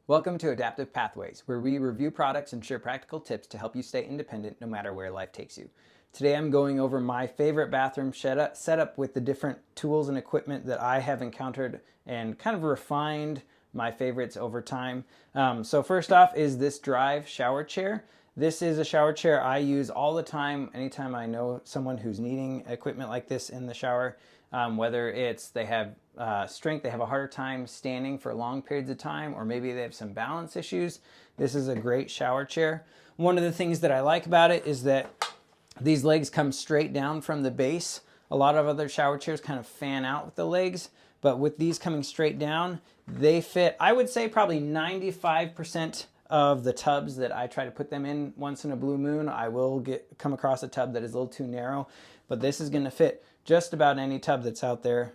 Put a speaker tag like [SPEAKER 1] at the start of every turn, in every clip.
[SPEAKER 1] Welcome to Adaptive Pathways, where we review products and share practical tips to help you stay independent no matter where life takes you. Today I'm going over my favorite bathroom setup with the different tools and equipment that I have encountered and kind of refined my favorites over time. So first off is this Drive shower chair. This is a shower chair I use all the time, anytime I know someone who's needing equipment like this in the shower. Whether it's they have strength, they have a harder time standing for long periods of time, or maybe they have some balance issues. This is a great shower chair. One of the things that I like about it is that these legs come straight down from the base. A lot of other shower chairs kind of fan out with the legs, but with these coming straight down, they fit, I would say, probably 95% of the tubs that I try to put them in. Once in a blue moon, I will come across a tub that is a little too narrow, but this is going to fit just about any tub that's out there,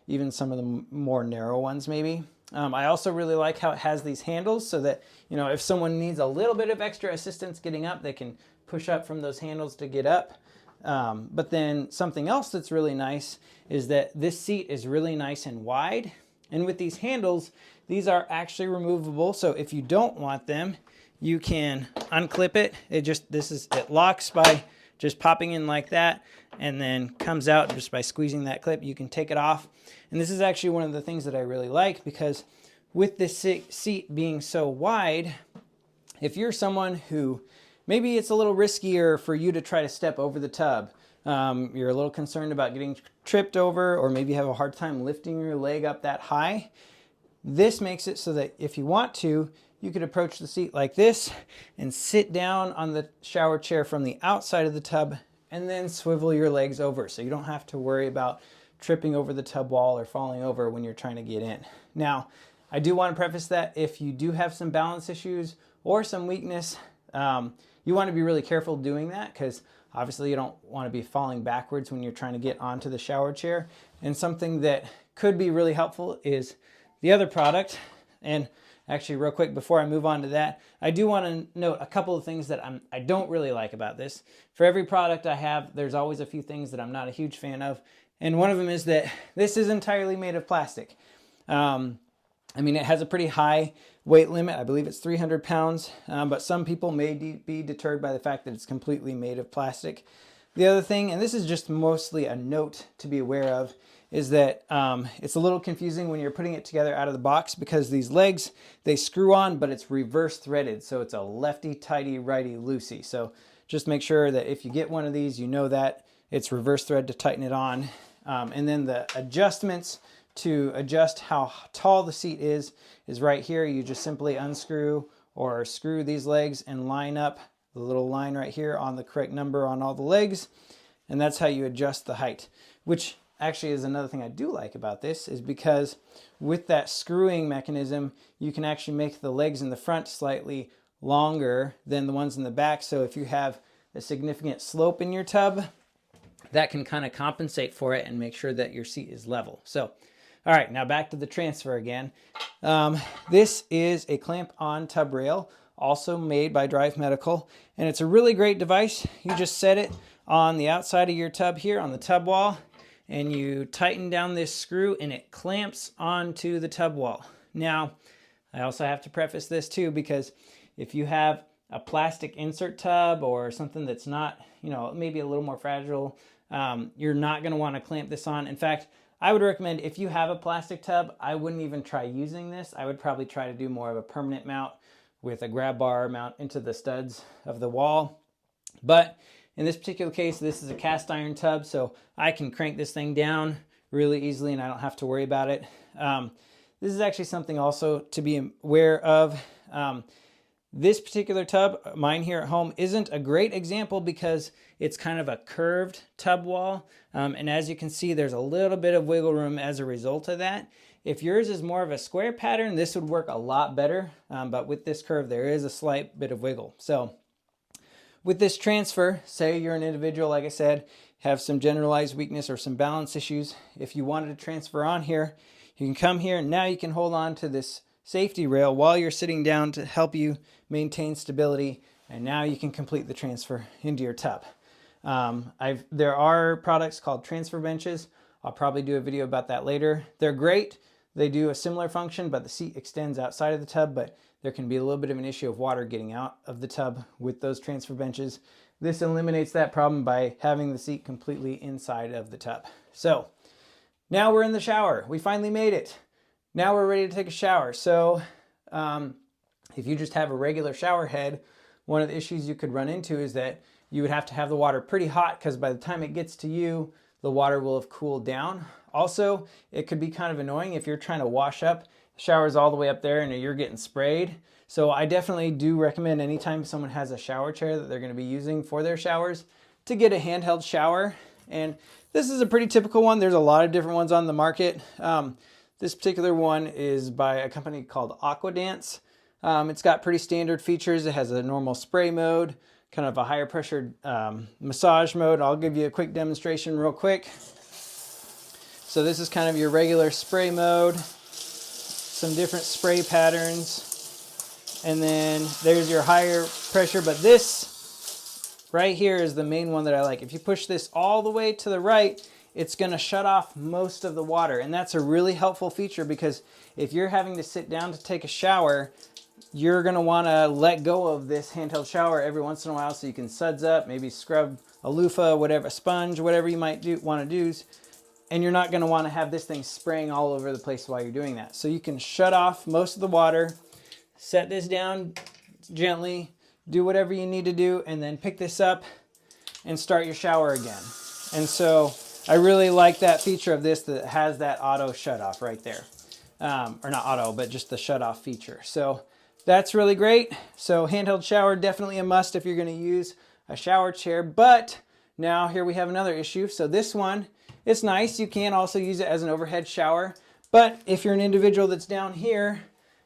[SPEAKER 1] even some of the more narrow ones maybe. I also really like how it has these handles so that, if someone needs a little bit of extra assistance getting up, they can push up from those handles to get up. But then something else that's really nice is that this seat is really nice and wide. And with these handles, these are actually removable. So if you don't want them, you can unclip it. It locks by just popping in like that, and then comes out just by squeezing that clip. You can take it off. And this is actually one of the things that I really like, because with this seat being so wide, if you're someone who maybe it's a little riskier for you to try to step over the tub, you're a little concerned about getting tripped over, or maybe you have a hard time lifting your leg up that high, this makes it so that if you want to, you could approach the seat like this and sit down on the shower chair from the outside of the tub and then swivel your legs over, so you don't have to worry about tripping over the tub wall or falling over when you're trying to get in. Now, I do want to preface that if you do have some balance issues or some weakness, you want to be really careful doing that, because obviously you don't want to be falling backwards when you're trying to get onto the shower chair. And something that could be really helpful is the other product. And actually, real quick before I move on to that, I do want to note a couple of things that I don't really like about this. For every product I have, there's always a few things that I'm not a huge fan of. And one of them is that this is entirely made of plastic. It has a pretty high weight limit. I believe it's 300 pounds, but some people may be deterred by the fact that it's completely made of plastic. The other thing, and this is just mostly a note to be aware of, is that it's a little confusing when you're putting it together out of the box, because these legs, they screw on, but it's reverse threaded. So it's a lefty tighty, righty loosey. So just make sure that if you get one of these, you know that it's reverse thread to tighten it on. And then the adjustments to adjust how tall the seat is right here. You just simply unscrew or screw these legs and line up the little line right here on the correct number on all the legs. And that's how you adjust the height, which actually is another thing I do like about this, is because with that screwing mechanism, you can actually make the legs in the front slightly longer than the ones in the back. So if you have a significant slope in your tub, that can kind of compensate for it and make sure that your seat is level. So, all right, now back to the transfer again. This is a clamp-on tub rail, also made by Drive Medical, and it's a really great device. You just set it on the outside of your tub here on the tub wall, and you tighten down this screw and it clamps onto the tub wall. Now, I also have to preface this too, because if you have a plastic insert tub or something that's not, maybe a little more fragile, you're not going to want to clamp this on. In fact, I would recommend, if you have a plastic tub, I wouldn't even try using this. I would probably try to do more of a permanent mount with a grab bar mount into the studs of the wall. But in this particular case, this is a cast iron tub, so I can crank this thing down really easily and I don't have to worry about it. This is actually something also to be aware of. This particular tub, mine here at home, isn't a great example because it's kind of a curved tub wall. And as you can see, there's a little bit of wiggle room as a result of that. If yours is more of a square pattern, this would work a lot better. But with this curve, there is a slight bit of wiggle. So with this transfer, say you're an individual, like I said, have some generalized weakness or some balance issues. If you wanted to transfer on here, you can come here and now you can hold on to this safety rail while you're sitting down to help you maintain stability, and now you can complete the transfer into your tub. There are products called transfer benches. I'll probably do a video about that later. They're great. They do a similar function, but the seat extends outside of the tub, but there can be a little bit of an issue of water getting out of the tub with those transfer benches. This eliminates that problem by having the seat completely inside of the tub. So now we're in the shower. We finally made it. Now we're ready to take a shower. So if you just have a regular shower head, one of the issues you could run into is that you would have to have the water pretty hot, because by the time it gets to you, the water will have cooled down. Also, it could be kind of annoying if you're trying to wash up, the shower's all the way up there and you're getting sprayed. So I definitely do recommend anytime someone has a shower chair that they're going to be using for their showers to get a handheld shower. And this is a pretty typical one. There's a lot of different ones on the market. This particular one is by a company called Aquadance. It's got pretty standard features. It has a normal spray mode, kind of a higher pressure massage mode. I'll give you a quick demonstration real quick. So this is kind of your regular spray mode, some different spray patterns, and then there's your higher pressure, but this right here is the main one that I like. If you push this all the way to the right, it's going to shut off most of the water, and that's a really helpful feature, because if you're having to sit down to take a shower, you're going to want to let go of this handheld shower every once in a while so you can suds up, maybe scrub a loofah, whatever, a sponge, whatever you might want to do. And you're not going to want to have this thing spraying all over the place while you're doing that. So you can shut off most of the water, set this down gently, do whatever you need to do, and then pick this up and start your shower again. And so I really like that feature of this, that has that auto shut off right there. Or not auto, but just the shut off feature. So that's really great. So handheld shower, definitely a must if you're going to use a shower chair. But now here we have another issue. So this one, it's nice. You can also use it as an overhead shower. But if you're an individual that's down here,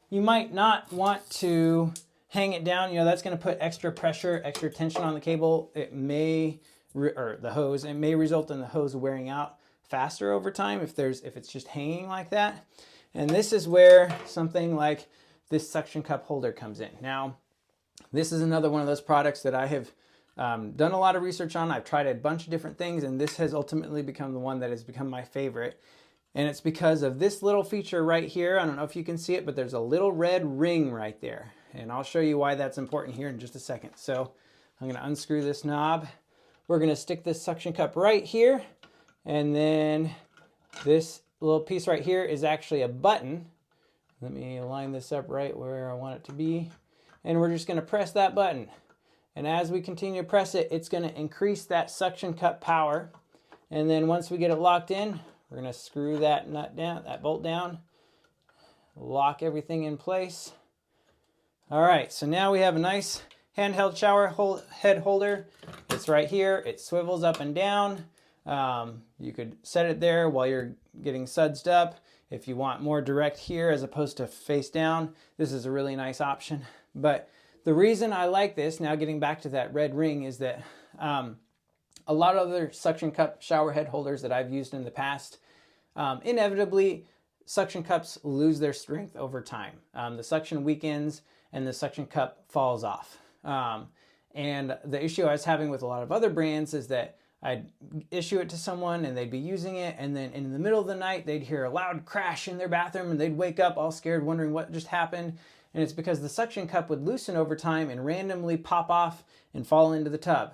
[SPEAKER 1] you might not want to hang it down. You know, that's going to put extra pressure, extra tension on the cable. It may, or the hose, it may result in the hose wearing out faster over time if it's just hanging like that. And this is where something like this suction cup holder comes in. Now, this is another one of those products that I have done a lot of research on. I've tried a bunch of different things, and this has ultimately become the one that has become my favorite. And it's because of this little feature right here. I don't know if you can see it, but there's a little red ring right there. And I'll show you why that's important here in just a second. So I'm going to unscrew this knob. We're going to stick this suction cup right here. And then this little piece right here is actually a button. Let me line this up right where I want it to be. And we're just going to press that button. And as we continue to press it, it's going to increase that suction cup power. And then once we get it locked in, we're going to screw that nut down, that bolt down, lock everything in place. All right, so now we have a nice handheld shower head holder. It's right here. It swivels up and down. You could set it there while you're getting sudsed up. If you want more direct here as opposed to face down, this is a really nice option. But the reason I like this, now getting back to that red ring, is that a lot of other suction cup shower head holders that I've used in the past, inevitably suction cups lose their strength over time. The suction weakens and the suction cup falls off. And the issue I was having with a lot of other brands is that I'd issue it to someone and they'd be using it, and then in the middle of the night they'd hear a loud crash in their bathroom and they'd wake up all scared wondering what just happened. And it's because the suction cup would loosen over time and randomly pop off and fall into the tub.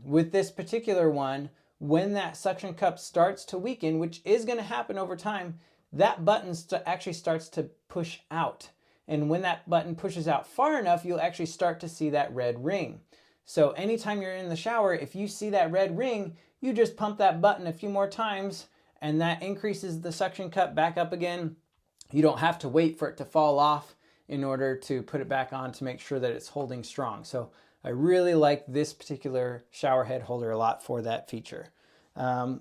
[SPEAKER 1] With this particular one, when that suction cup starts to weaken, which is going to happen over time, that button actually starts to push out. And when that button pushes out far enough, you'll actually start to see that red ring. So anytime you're in the shower, if you see that red ring, you just pump that button a few more times and that increases the suction cup back up again. You don't have to wait for it to fall off in order to put it back on to make sure that it's holding strong. So I really like this particular shower head holder a lot for that feature.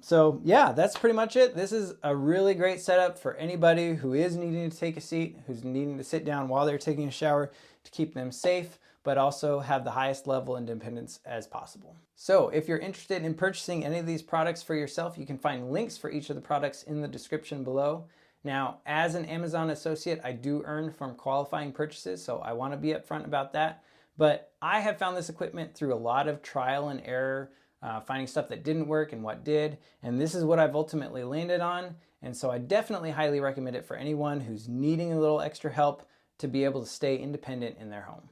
[SPEAKER 1] So yeah, that's pretty much it. This is a really great setup for anybody who is needing to take a seat, who's needing to sit down while they're taking a shower to keep them safe, but also have the highest level of independence as possible. So if you're interested in purchasing any of these products for yourself, you can find links for each of the products in the description below. Now, as an Amazon associate, I do earn from qualifying purchases, so I want to be upfront about that. But I have found this equipment through a lot of trial and error finding stuff that didn't work and what did. And this is what I've ultimately landed on. And so I definitely highly recommend it for anyone who's needing a little extra help to be able to stay independent in their home.